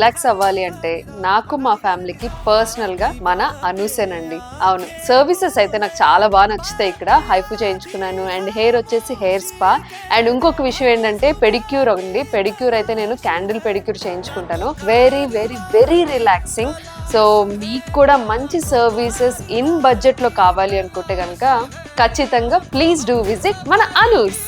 Relax అవ్వాలి అంటే నాకు మా ఫ్యామిలీకి పర్సనల్ గా మన అనూసేనండి. అవును, సర్వీసెస్ అయితే నాకు చాలా బాగా నచ్చుతాయి. ఇక్కడ హైఫు చేయించుకున్నాను అండ్ హెయిర్ వచ్చేసి హెయిర్ స్పా. అండ్ ఇంకొక విషయం ఏంటంటే పెడిక్యూర్ ఉంది. పెడిక్యూర్ అయితే నేను క్యాండిల్ పెడిక్యూర్ చేయించుకుంటాను. Very very very relaxing. So మీకు కూడా మంచి సర్వీసెస్ ఇన్ బడ్జెట్ లో కావాలి అనుకుంటే కనుక ఖచ్చితంగా ప్లీజ్ డూ విజిట్ మన అనూస్.